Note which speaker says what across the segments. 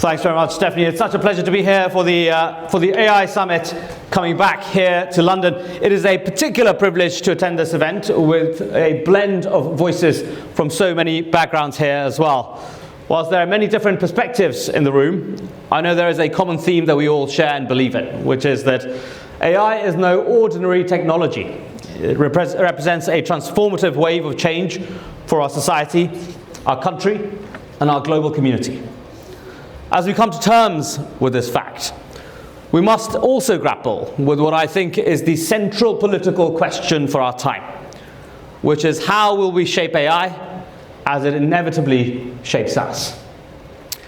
Speaker 1: Thanks very much, Stephanie. It's such a pleasure to be here for the AI Summit coming back here to London. It is a particular privilege to attend this event with a blend of voices from so many backgrounds here as well. Whilst there are many different perspectives in the room, I know there is a common theme that we all share and believe in, which is that AI is no ordinary technology. It represents a transformative wave of change for our society, our country, and our global community. As we come to terms with this fact, we must also grapple with what I think is the central political question for our time, which is how will we shape AI as it inevitably shapes us?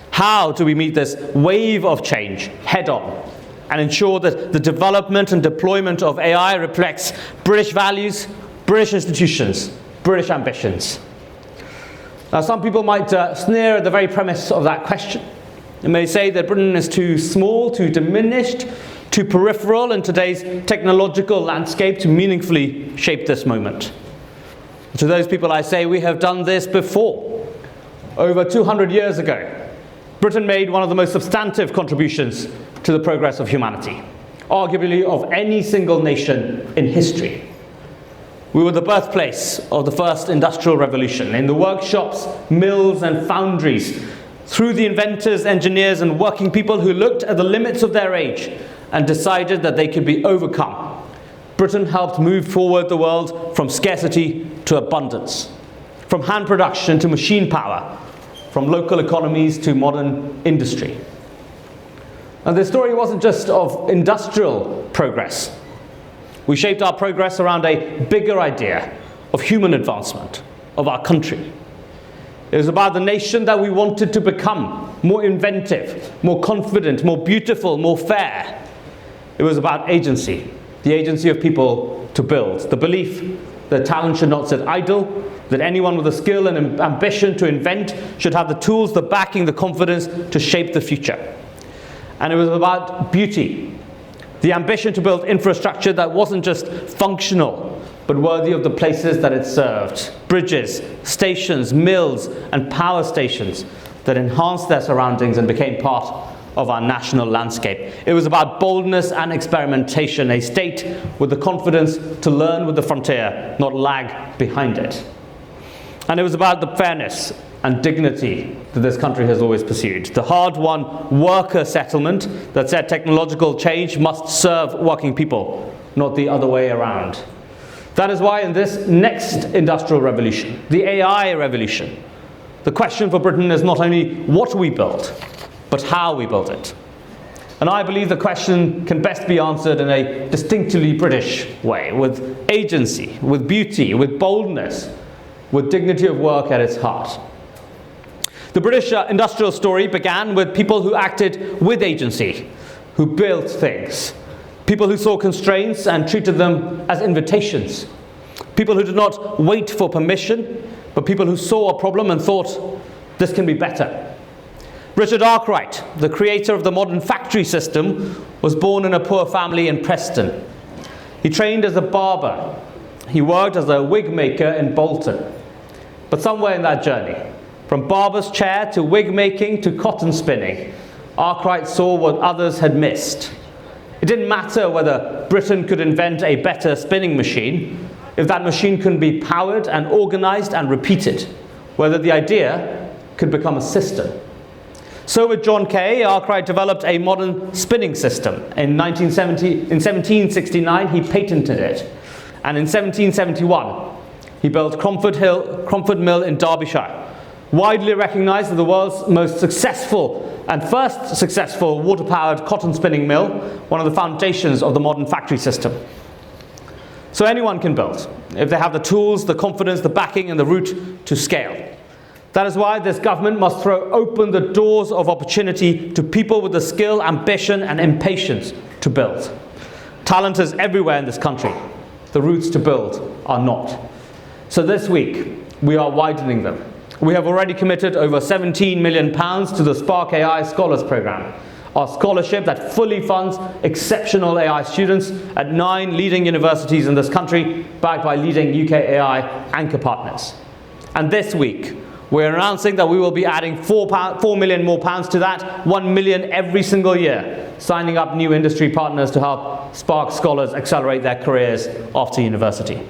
Speaker 1: How do we meet this wave of change head-on and ensure that the development and deployment of AI reflects British values, British institutions, British ambitions? Now, some people might sneer at the very premise of that question. They may say that Britain is too small, too diminished, too peripheral in today's technological landscape to meaningfully shape this moment. To those people I say, we have done this before. Over 200 years ago, Britain made one of the most substantive contributions to the progress of humanity, arguably of any single nation in history. We were the birthplace of the first industrial revolution. In the workshops, mills and foundries, through the inventors, engineers and working people who looked at the limits of their age and decided that they could be overcome, Britain helped move forward the world from scarcity to abundance, from hand production to machine power, from local economies to modern industry. And the story wasn't just of industrial progress. We shaped our progress around a bigger idea of human advancement of our country. It was about the nation that we wanted to become, more inventive, more confident, more beautiful, more fair. It was about agency, the agency of people to build, the belief that talent should not sit idle, that anyone with the skill and ambition to invent should have the tools, the backing, the confidence to shape the future. And it was about beauty, the ambition to build infrastructure that wasn't just functional, but worthy of the places that it served. Bridges, stations, mills, and power stations that enhanced their surroundings and became part of our national landscape. It was about boldness and experimentation, a state with the confidence to learn with the frontier, not lag behind it. And it was about the fairness and dignity that this country has always pursued. The hard-won worker settlement that said technological change must serve working people, not the other way around. That is why in this next industrial revolution, the AI revolution, the question for Britain is not only what we build, but how we build it. And I believe the question can best be answered in a distinctively British way, with agency, with beauty, with boldness, with dignity of work at its heart. The British industrial story began with people who acted with agency, who built things. People who saw constraints and treated them as invitations. People who did not wait for permission, but people who saw a problem and thought, this can be better. Richard Arkwright, the creator of the modern factory system, was born in a poor family in Preston. He trained as a barber. He worked as a wig maker in Bolton. But somewhere in that journey, from barber's chair to wig making to cotton spinning, Arkwright saw what others had missed. It didn't matter whether Britain could invent a better spinning machine if that machine couldn't be powered and organized and repeated, whether the idea could become a system. So with John Kay, Arkwright developed a modern spinning system. In 1769, he patented it. And in 1771, he built Cromford Mill in Derbyshire, widely recognized as the world's most successful and first successful water-powered cotton spinning mill, one of the foundations of the modern factory system. So anyone can build, if they have the tools, the confidence, the backing, and the route to scale. That is why this government must throw open the doors of opportunity to people with the skill, ambition, and impatience to build. Talent is everywhere in this country. The routes to build are not. So this week, we are widening them. We have already committed over £17 million to the Spark AI Scholars Programme, our scholarship that fully funds exceptional AI students at 9 leading universities in this country, backed by leading UK AI anchor partners. And this week, We're announcing that we will be adding £4 million more to that, £1 million every single year, signing up new industry partners to help Spark scholars accelerate their careers after university.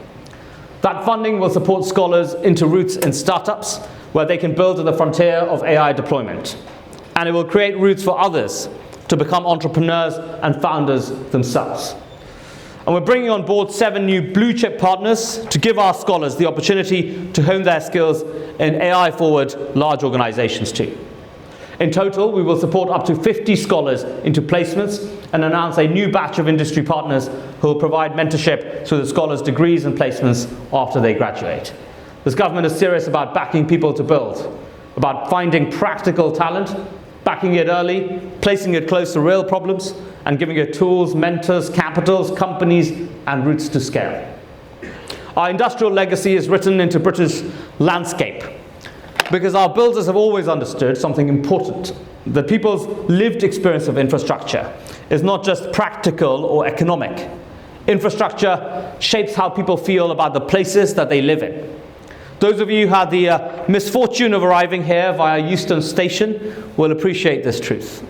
Speaker 1: That funding will support scholars into routes in startups where they can build at the frontier of AI deployment. And it will create routes for others to become entrepreneurs and founders themselves. And we're bringing on board 7 new blue chip partners to give our scholars the opportunity to hone their skills in AI-forward large organizations too. In total, we will support up to 50 scholars into placements and announce a new batch of industry partners who will provide mentorship through the scholars' degrees and placements after they graduate. This government is serious about backing people to build, about finding practical talent, backing it early, placing it close to real problems, and giving it tools, mentors, capitals, companies, and routes to scale. Our industrial legacy is written into British landscape because our builders have always understood something important, that people's lived experience of infrastructure is not just practical or economic. Infrastructure shapes how people feel about the places that they live in. Those of you who had the misfortune of arriving here via Euston Station will appreciate this truth.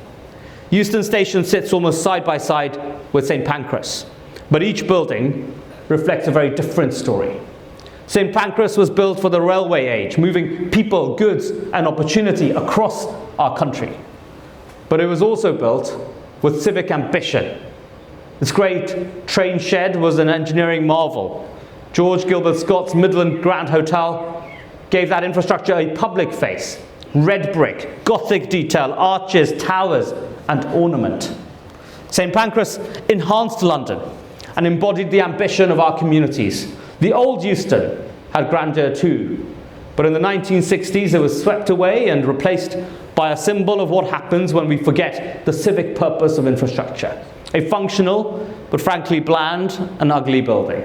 Speaker 1: Euston Station sits almost side by side with St. Pancras, but each building reflects a very different story. St. Pancras was built for the railway age, moving people, goods, and opportunity across our country. But it was also built with civic ambition. This great train shed was an engineering marvel. George Gilbert Scott's Midland Grand Hotel gave that infrastructure a public face. Red brick, Gothic detail, arches, towers, and ornament. St. Pancras enhanced London and embodied the ambition of our communities. The old Euston had grandeur too, but in the 1960s it was swept away and replaced by a symbol of what happens when we forget the civic purpose of infrastructure. A functional, but frankly bland and ugly building.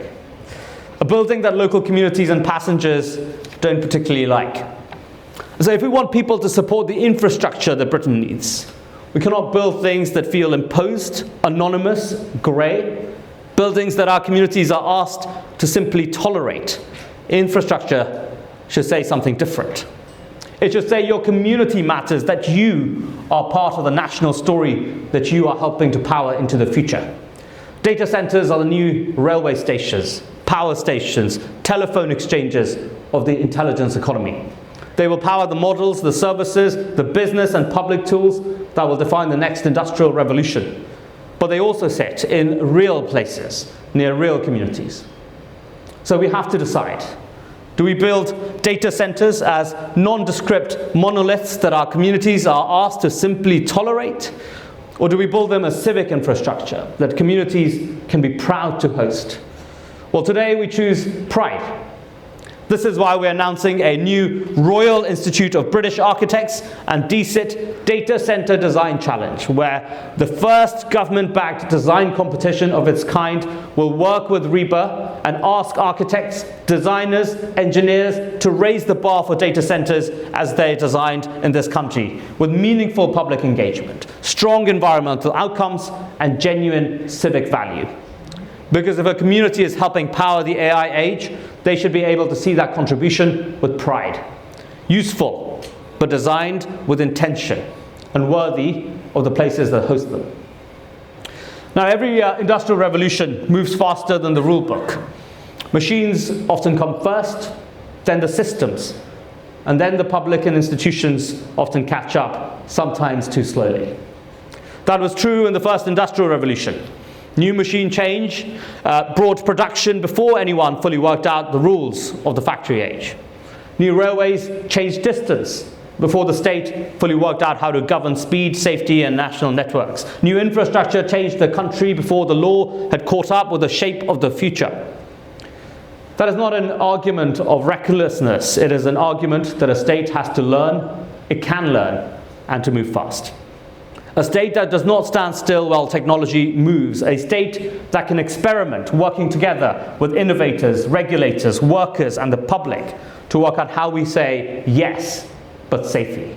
Speaker 1: A building that local communities and passengers don't particularly like. So if we want people to support the infrastructure that Britain needs, we cannot build things that feel imposed, anonymous, grey, buildings that our communities are asked to simply tolerate. Infrastructure should say something different. It should say your community matters, that you are part of the national story that you are helping to power into the future. Data centers are the new railway stations, power stations, telephone exchanges of the intelligence economy. They will power the models, the services, the business and public tools that will define the next industrial revolution. But they also sit in real places, near real communities. So we have to decide. Do we build data centers as nondescript monoliths that our communities are asked to simply tolerate? Or do we build them as civic infrastructure that communities can be proud to host? Well, today we choose pride. This is why we're announcing a new Royal Institute of British Architects and DCIT Data Center Design Challenge, where the first government-backed design competition of its kind will work with RIBA and ask architects, designers, engineers to raise the bar for data centers as they're designed in this country, with meaningful public engagement, strong environmental outcomes, and genuine civic value. Because if a community is helping power the AI age, they should be able to see that contribution with pride. Useful, but designed with intention and worthy of the places that host them. Now, every industrial revolution moves faster than the rule book. Machines often come first, then the systems, and then the public and institutions often catch up, sometimes too slowly. That was true in the first industrial revolution. New machine change brought production before anyone fully worked out the rules of the factory age. New railways changed distance before the state fully worked out how to govern speed, safety, and national networks. New infrastructure changed the country before the law had caught up with the shape of the future. That is not an argument of recklessness. It is an argument that a state has to learn, it can learn, and to move fast. A state that does not stand still while technology moves. A state that can experiment, working together with innovators, regulators, workers, and the public to work out how we say yes, but safely.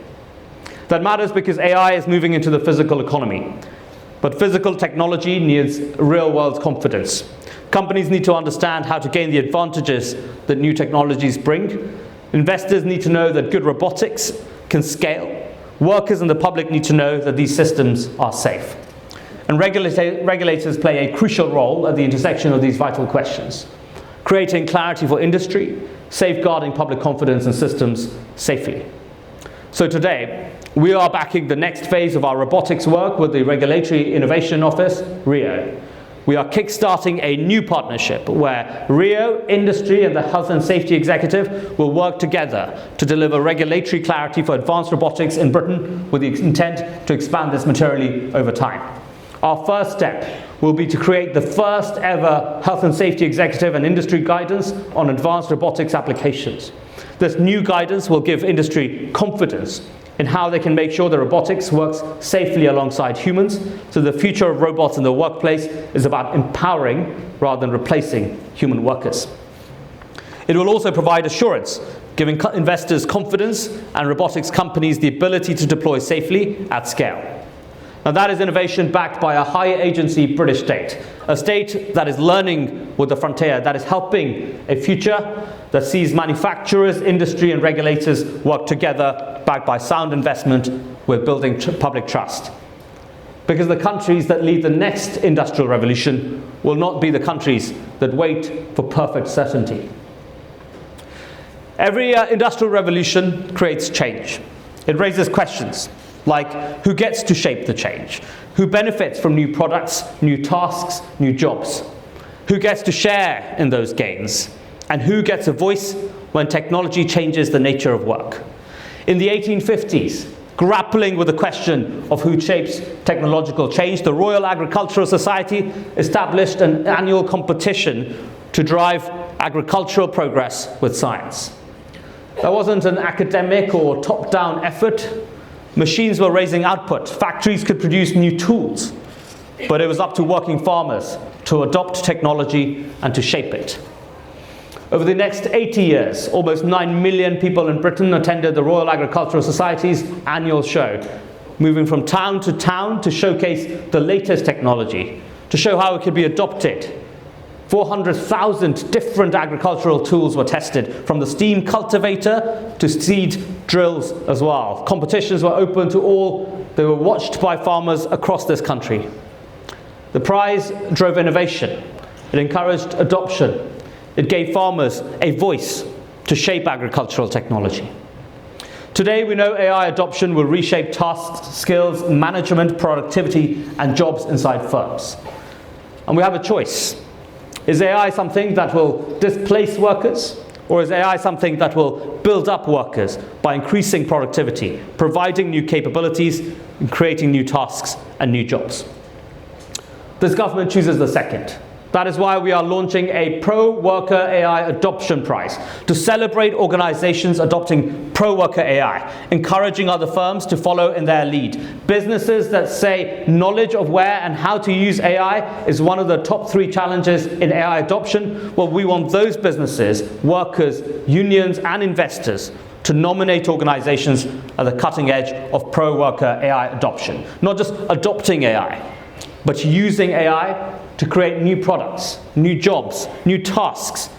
Speaker 1: That matters because AI is moving into the physical economy. But physical technology needs real-world confidence. Companies need to understand how to gain the advantages that new technologies bring, Investors need to know that good robotics can scale. Workers and the public need to know that these systems are safe. And regulators play a crucial role at the intersection of these vital questions, creating clarity for industry, safeguarding public confidence in systems safely. So today, we are backing the next phase of our robotics work with the Regulatory Innovation Office, RIO. We are kickstarting a new partnership where RIO, industry, and the Health and Safety Executive will work together to deliver regulatory clarity for advanced robotics in Britain with the intent to expand this materially over time. Our first step will be to create the first ever Health and Safety Executive and industry guidance on advanced robotics applications. This new guidance will give industry confidence in how they can make sure that robotics works safely alongside humans, so the future of robots in the workplace is about empowering rather than replacing human workers. It will also provide assurance, giving investors confidence and robotics companies the ability to deploy safely at scale. Now that is innovation backed by a high agency British state, a state that is learning with the frontier, that is helping a future that sees manufacturers, industry and regulators work together, backed by sound investment with building public trust. Because the countries that lead the next industrial revolution will not be the countries that wait for perfect certainty. Every industrial revolution creates change. It raises questions like who gets to shape the change? Who benefits from new products, new tasks, new jobs? Who gets to share in those gains? And who gets a voice when technology changes the nature of work? In the 1850s, grappling with the question of who shapes technological change, the Royal Agricultural Society established an annual competition to drive agricultural progress with science. That wasn't an academic or top-down effort. Machines were raising output, factories could produce new tools, but it was up to working farmers to adopt technology and to shape it. Over the next 80 years, almost 9 million people in Britain attended the Royal Agricultural Society's annual show, moving from town to showcase the latest technology, to show how it could be adopted. 400,000 different agricultural tools were tested, from the steam cultivator to seed drills as well. Competitions were open to all. They were watched by farmers across this country. The prize drove innovation. It encouraged adoption. It gave farmers a voice to shape agricultural technology. Today, we know AI adoption will reshape tasks, skills, management, productivity, and jobs inside firms. And we have a choice. Is AI something that will displace workers, or is AI something that will build up workers by increasing productivity, providing new capabilities, and creating new tasks and new jobs? This government chooses the second. That is why we are launching a Pro-Worker AI Adoption Prize to celebrate organizations adopting pro-worker AI, encouraging other firms to follow in their lead. Businesses that say knowledge of where and how to use AI is one of the top 3 challenges in AI adoption. Well, we want those businesses, workers, unions, and investors to nominate organizations at the cutting edge of pro-worker AI adoption. Not just adopting AI, but using AI to create new products, new jobs, new tasks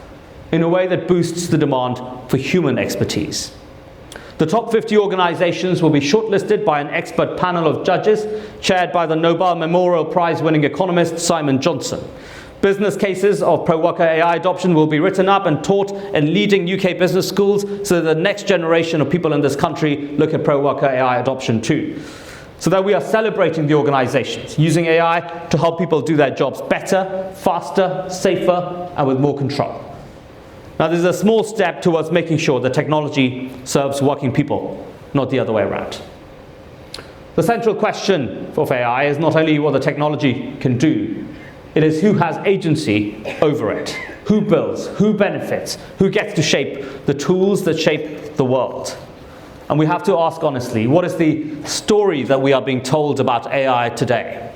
Speaker 1: in a way that boosts the demand for human expertise. The top 50 organizations will be shortlisted by an expert panel of judges chaired by the Nobel Memorial Prize-winning economist Simon Johnson. Business cases of pro-worker AI adoption will be written up and taught in leading UK business schools so that the next generation of people in this country look at pro-worker AI adoption too. So that we are celebrating the organizations using AI to help people do their jobs better, faster, safer, and with more control. Now, this is a small step towards making sure that technology serves working people, not the other way around. The central question of AI is not only what the technology can do, it is who has agency over it, who builds, who benefits, who gets to shape the tools that shape the world. And we have to ask honestly, what is the story that we are being told about AI today?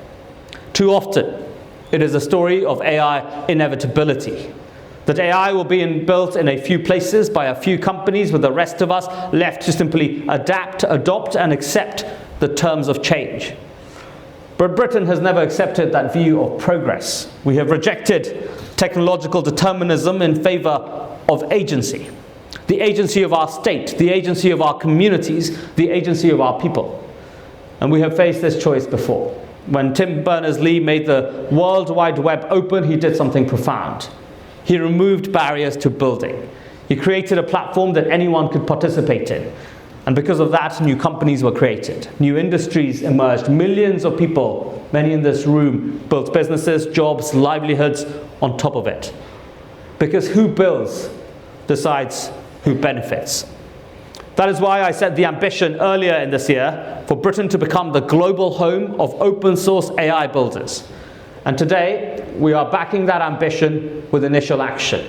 Speaker 1: Too often, it is a story of AI inevitability. That AI will be built in a few places by a few companies, with the rest of us left to simply adapt, adopt, and accept the terms of change. But Britain has never accepted that view of progress. We have rejected technological determinism in favor of agency. the agency of our state, the agency of our communities, the agency of our people. And we have faced this choice before. When Tim Berners-Lee made the World Wide Web open, he did something profound. He removed barriers to building. He created a platform that anyone could participate in. And because of that, new companies were created. New industries emerged. Millions of people, many in this room, built businesses, jobs, livelihoods on top of it. Because who builds decides who benefits. That is why I set the ambition earlier in this year for Britain to become the global home of open source AI builders. And today, we are backing that ambition with initial action.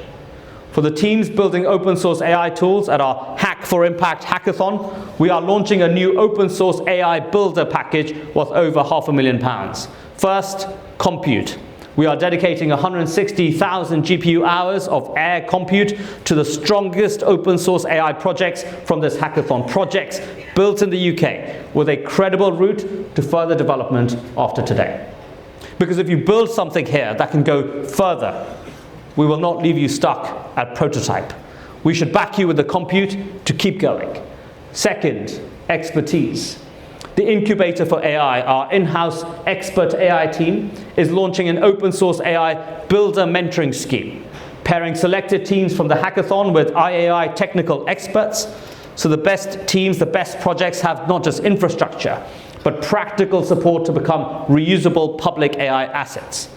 Speaker 1: For the teams building open source AI tools at our Hack for Impact hackathon, we are launching a new open source AI builder package worth over £500,000. First, compute. We are dedicating 160,000 GPU hours of air compute to the strongest open source AI projects from this hackathon. Projects built in the UK with a credible route to further development after today. Because if you build something here that can go further, we will not leave you stuck at prototype. We should back you with the compute to keep going. Second, expertise. The incubator for AI, our in-house expert AI team, is launching an open source AI builder mentoring scheme, pairing selected teams from the hackathon with IAI technical experts, so the best teams, the best projects have not just infrastructure, but practical support to become reusable public AI assets.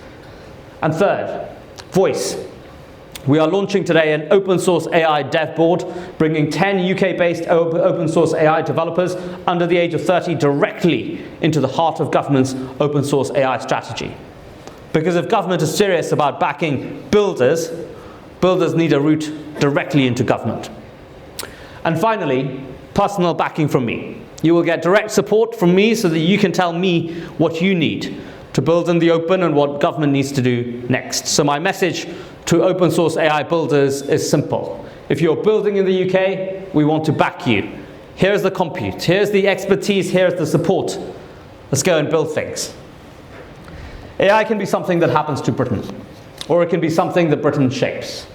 Speaker 1: And third, voice. We are launching today an open source AI dev board, bringing 10 UK-based open source AI developers under the age of 30 directly into the heart of government's open source AI strategy. Because if government is serious about backing builders, builders need a route directly into government. And finally, personal backing from me. You will get direct support from me so that you can tell me what you need to build in the open and what government needs to do next. So my message to open source AI builders is simple. If you're building in the UK, we want to back you. Here's the compute, here's the expertise, here's the support. Let's go and build things. AI can be something that happens to Britain, or it can be something that Britain shapes.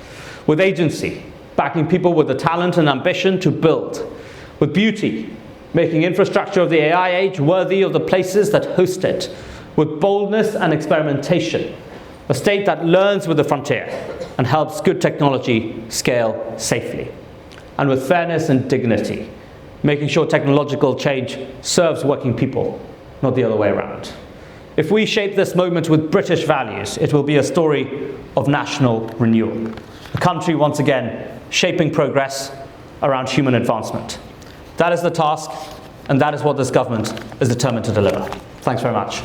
Speaker 1: With agency, backing people with the talent and ambition to build. With beauty, making infrastructure of the AI age worthy of the places that host it. With boldness and experimentation, a state that learns with the frontier and helps good technology scale safely. And with fairness and dignity, making sure technological change serves working people, not the other way around. If we shape this moment with British values, it will be a story of national renewal. A country, once again, shaping progress around human advancement. That is the task, and that is what this government is determined to deliver. Thanks very much.